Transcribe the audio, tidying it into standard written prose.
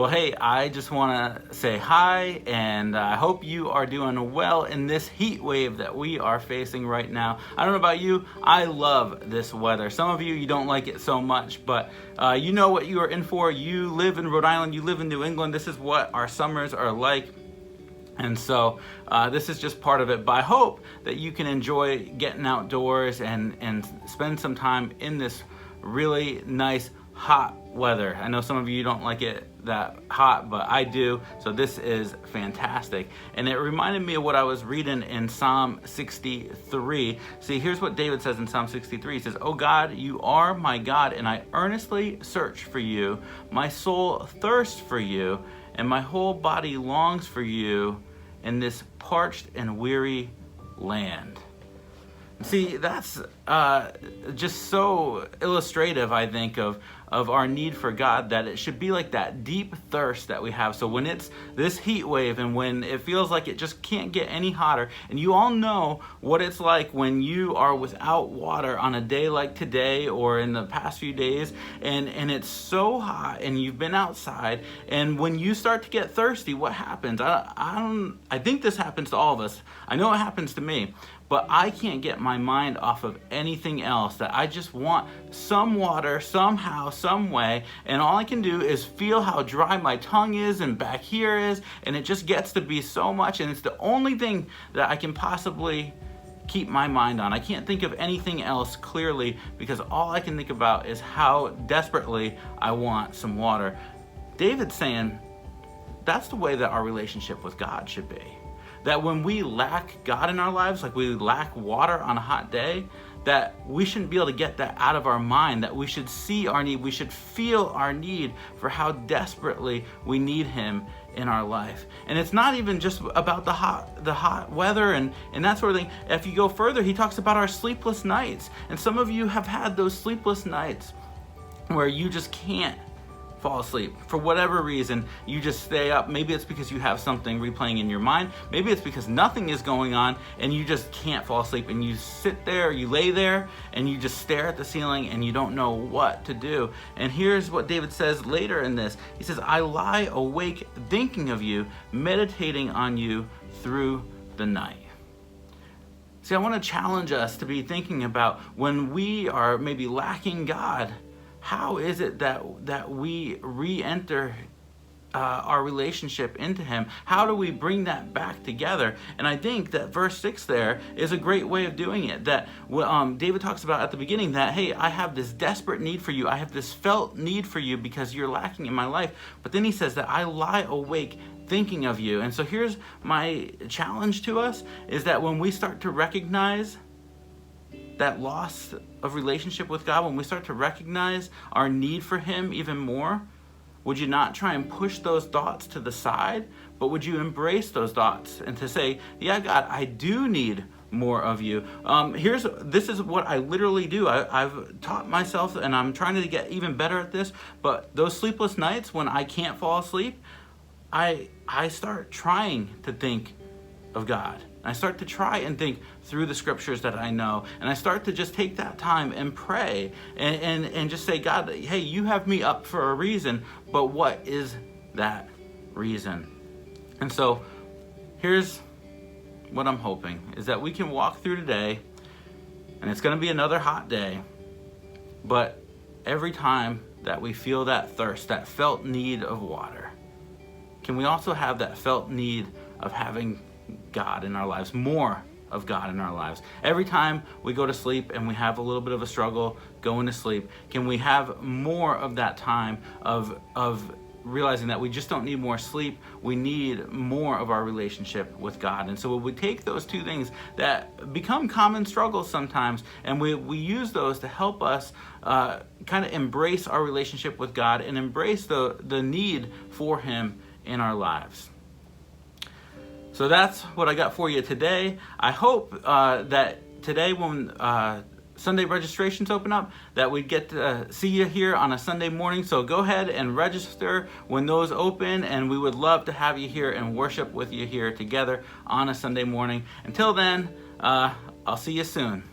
Well, hey, I just want to say hi, and I hope you are doing well in this heat wave that we are facing right now. I don't know about you, I love this weather. Some of you don't like it so much, but you know what you are in for. You live in Rhode Island, you live in New England. This is what our summers are like. And so this is just part of it. But I hope that you can enjoy getting outdoors and spend some time in this really nice hot weather. I know some of you don't like it that hot, but I do. So this is fantastic. And it reminded me of what I was reading in Psalm 63. See, here's what David says in Psalm 63. He says, "Oh God, you are my God, and I earnestly search for you. My soul thirsts for you, and my whole body longs for you in this parched and weary land." See, that's just so illustrative, I think, of our need for God, that it should be like that deep thirst that we have. So when it's this heat wave and when it feels like it just can't get any hotter, and you all know what it's like when you are without water on a day like today or in the past few days, and it's so hot and you've been outside, and when you start to get thirsty, what happens? I think this happens to all of us. I know it happens to me. But I can't get my mind off of anything else, that I just want some water somehow, some way, and all I can do is feel how dry my tongue is and back here is, and it just gets to be so much, and it's the only thing that I can possibly keep my mind on. I can't think of anything else clearly, because all I can think about is how desperately I want some water. David's saying that's the way that our relationship with God should be. That when we lack God in our lives, like we lack water on a hot day, that we shouldn't be able to get that out of our mind, that we should see our need, we should feel our need for how desperately we need Him in our life. And it's not even just about the hot weather and that sort of thing. If you go further, he talks about our sleepless nights. And some of you have had those sleepless nights where you just can't fall asleep. For whatever reason, you just stay up. Maybe it's because you have something replaying in your mind. Maybe it's because nothing is going on and you just can't fall asleep, and you sit there, you lay there, and you just stare at the ceiling and you don't know what to do. And here's what David says later in this. He says, "I lie awake thinking of you, meditating on you through the night." See, I want to challenge us to be thinking about when we are maybe lacking God, how is it that we re-enter our relationship into Him? How do we bring that back together? And I think that verse 6 there is a great way of doing it. That David talks about at the beginning that, hey, I have this desperate need for you. I have this felt need for you because you're lacking in my life. But then he says that I lie awake thinking of you. And so here's my challenge to us, is that when we start to recognize that loss of relationship with God, when we start to recognize our need for Him even more, would you not try and push those thoughts to the side, but would you embrace those thoughts and to say, yeah, God, I do need more of you. This is what I literally do. I've taught myself, and I'm trying to get even better at this, but those sleepless nights when I can't fall asleep, I start trying to think of God. I start to try and think through the scriptures that I know, and I start to just take that time and pray and just say, God, hey, you have me up for a reason, but what is that reason? And so here's what I'm hoping, is that we can walk through today, and it's going to be another hot day, but every time that we feel that thirst, that felt need of water, can we also have that felt need of having God in our lives, more of God in our lives? Every time we go to sleep and we have a little bit of a struggle going to sleep, can we have more of that time of realizing that we just don't need more sleep, we need more of our relationship with God? And so we take those two things that become common struggles sometimes, and we use those to help us kind of embrace our relationship with God and embrace the need for Him in our lives. So that's what I got for you today. I hope that today when Sunday registrations open up, that we get to see you here on a Sunday morning. So go ahead and register when those open, and we would love to have you here and worship with you here together on a Sunday morning. Until then, I'll see you soon.